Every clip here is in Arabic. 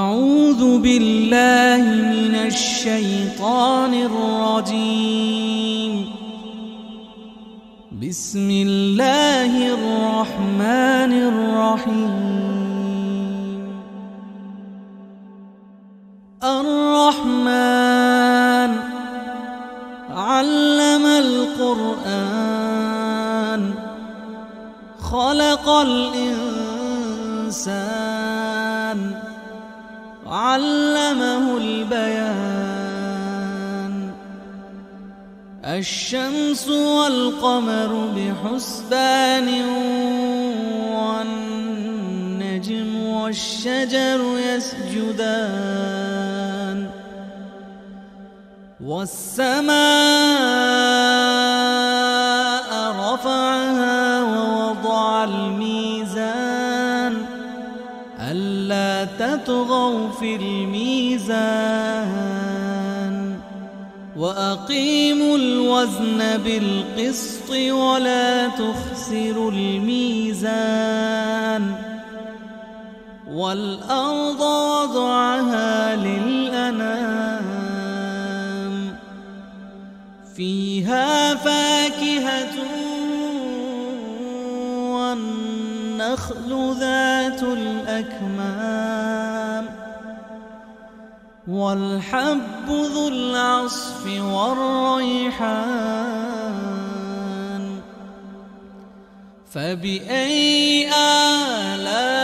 أعوذ بالله من الشيطان الرجيم. بسم الله الرحمن الرحيم. الرحمن علم القرآن خلق الإنسان علمه البيان. الشمس والقمر بحسبان والنجم والشجر يسجدان والسماء رفعها ووضع الميزان ألا تطغوا في الميزان وأقيموا الوزن بالقسط ولا تخسروا الميزان. والأرض وضعها للأنام فيها فاكهة والنخل ذات الأكمام والحب ذو العصف والريحان. فبأي آلاء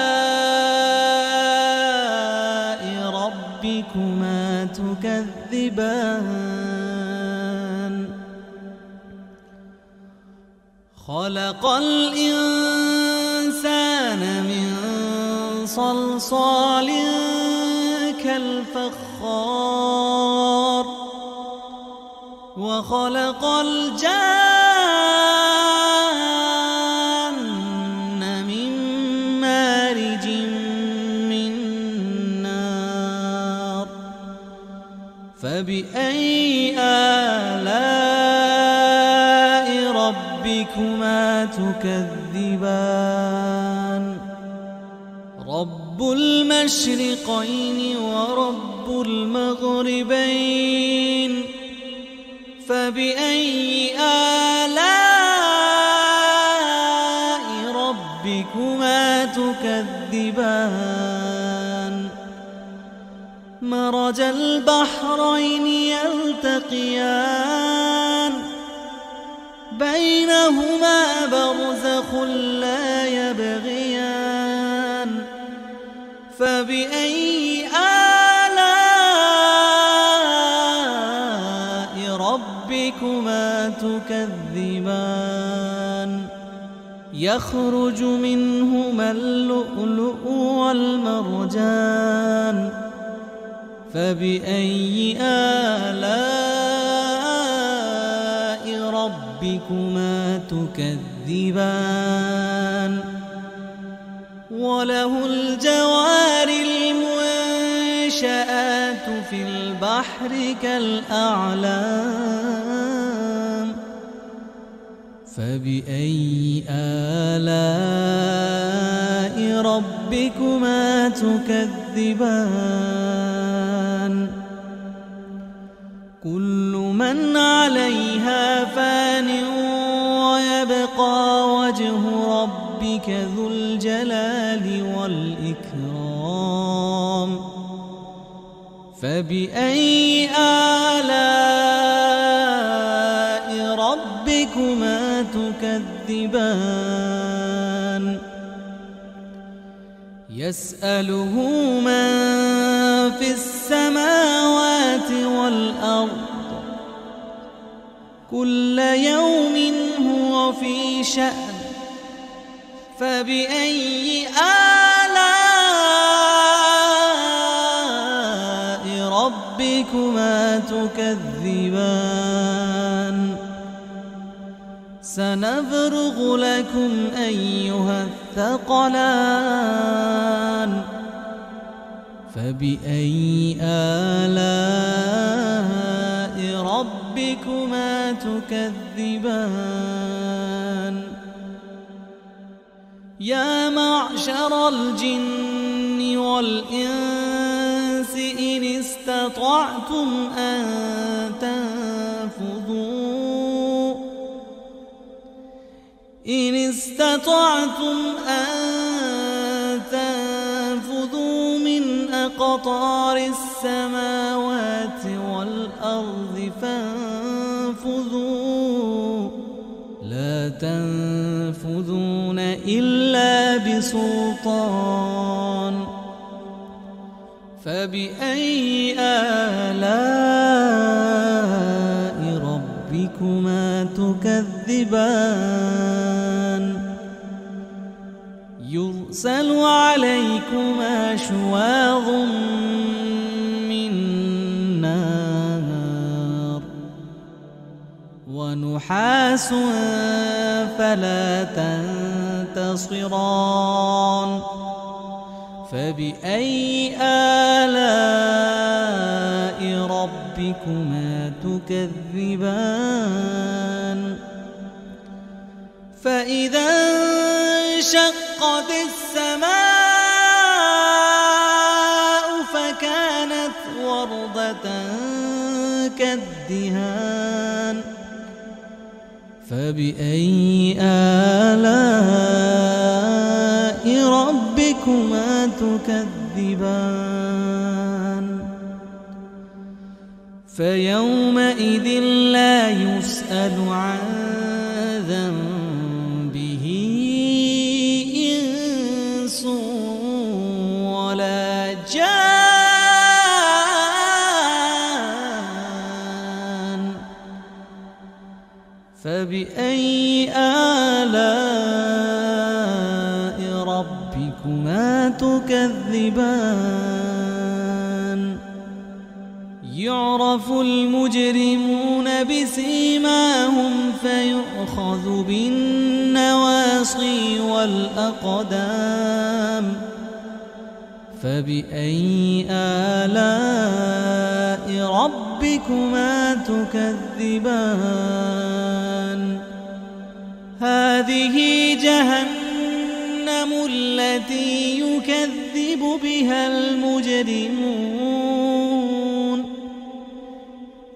ربكما تكذبان؟ خلق الإنسان من صلصال كالفخار وخلق الجان من مارج من نار. فبأي آلاء ربكما تكذبان؟ رب المشرقين ورب المغربين. فبأي آلاء ربكما تكذبان؟ مرج البحرين يلتقيان بينهما برزخ لا يبغيان. فبأي آلاء ربكما تكذبان؟ يخرج منهما اللؤلؤ والمرجان. فبأي آلاء ربكما تكذبان؟ وله الجوار المنشآت في البحر كالأعلام. فبأي آلاء ربكما تكذبان؟ كل من عليها فان ويبقى وجه ربك ذو الجلال والإكرام. فبأي آلاء ربكما تكذبان؟ يسأله من في السماوات والأرض كل يوم هو في شأن. فبأي آلاء ربكما تكذبان؟ سنفرغ لكم أيها الثقلان. فبأي آلاء ربكما تكذبان؟ يا معشر الجن والإنس استطعتم أن تنفذوا من أقطار السماوات والأرض فانفذوا لا تنفذون إلا بسلطان فبأي آلاء ربكما تكذبان يرسل عليكما شواظ من نار ونحاس فلا تنتصران فبأي آلاء ربكما تكذبان فإذا انشقت السماء فكانت وردة كالدهان فبأي آلاء ربكما تكذبان فيومئذ لا يسأل عن ذنبه إنس ولا جان فبأي آلاء ربكما تكذبان يعرف المجرمون بسيماهم فيؤخذ بالنواصي والأقدام فبأي آلاء ربكما تكذبان هذه جهنم التي يكذب بها المجرمون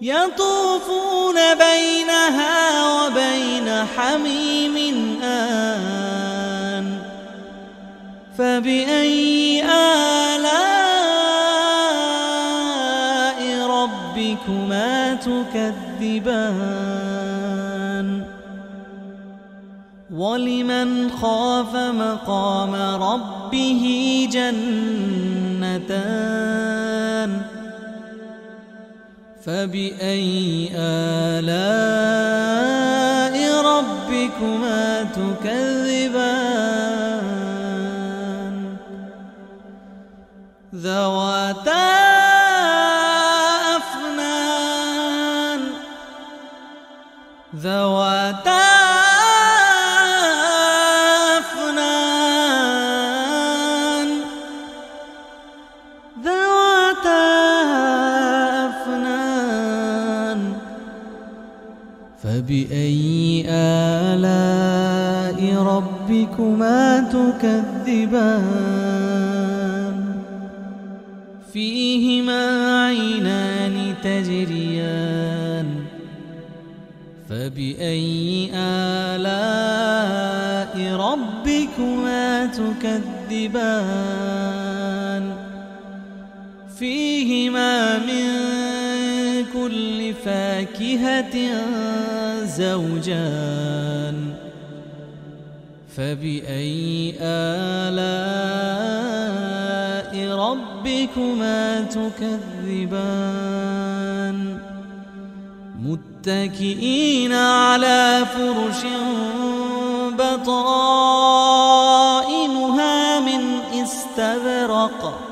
يطوفون بينها وبين حميم آن فبأي آلاء ربكما تكذبان ولمن خاف مقام ربه جنتان فبأي آلاء ربكما تكذبان ذواتا أفنان فبأي آلاء ربكما تكذبان فيهما عينان تجريان فبأي آلاء ربكما تكذبان فيهما من كل فاكهة زوجان فبأي آلاء ربكما تكذبان متكئين على فرش بطائنها من استبرق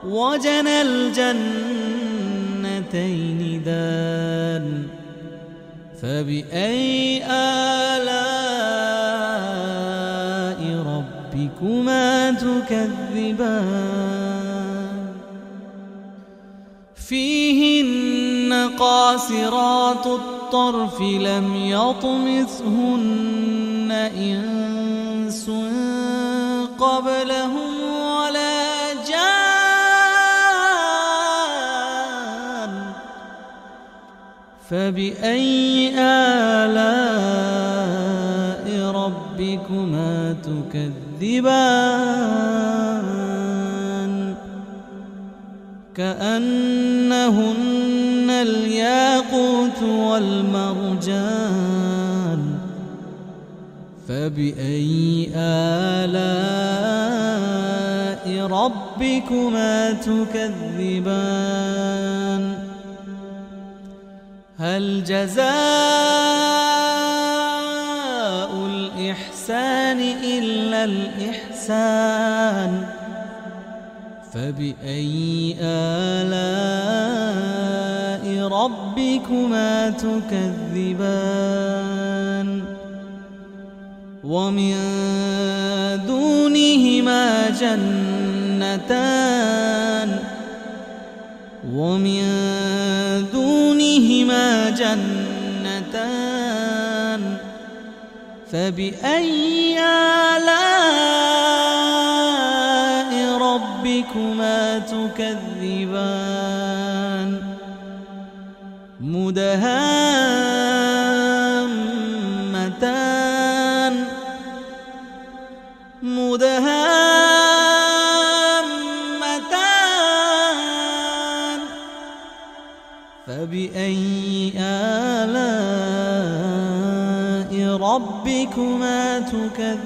وجنى الجنتين دان فبأي آلاء ربكما تكذبان فيهن قاصرات الطرف لم يطمثهن إنس قبلهم ولا جان فبأي آلاء ربكما تكذبان كأنهن الياقوت والمرجان فبأي آلاء ربكما تكذبان هل جزاء الإحسان إلا الإحسان فبأي آلاء ربكما تكذبان ومن دونهما جنتان فبأي آلاء ربكما تكذبان مدهامتان فبأي آلاء ربكما تكذبان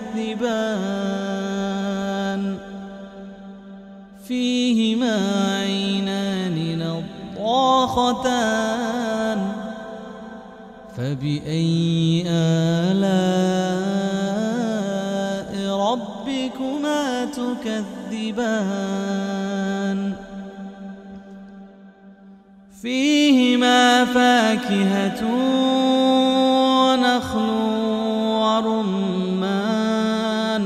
فيهما عينان نضاختان فبأي آلاء ربكما تكذبان فيهما فاكهة ونخل ورمان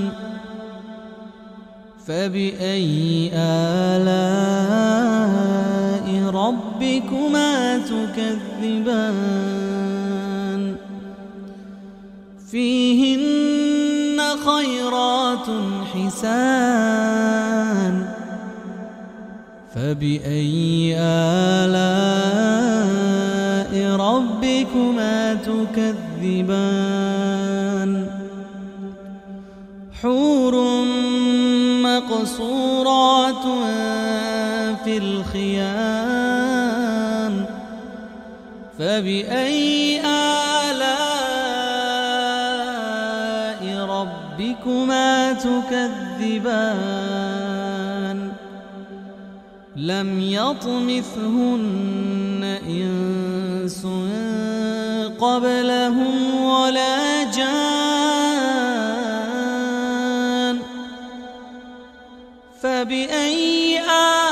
فبأي آلاء ربكما تكذبان فيهن خيرات حسان فبأي آلاء ربكما تكذبان حور مقصورات في الخيام فبأي آلاء ربكما تكذبان لم يطمثهن إنس قبلهم ولا جان فبأي آلاء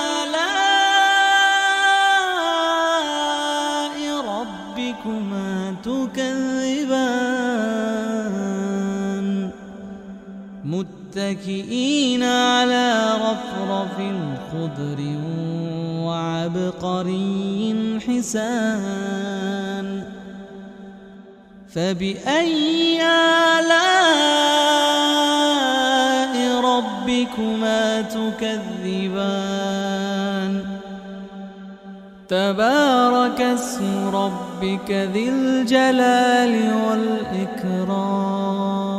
ربكما تكذبان متكئين على رفرف خضر وعبقري حسان فبأي آلاء ربكما تكذبان تبارك اسم ربك ذي الجلال والإكرام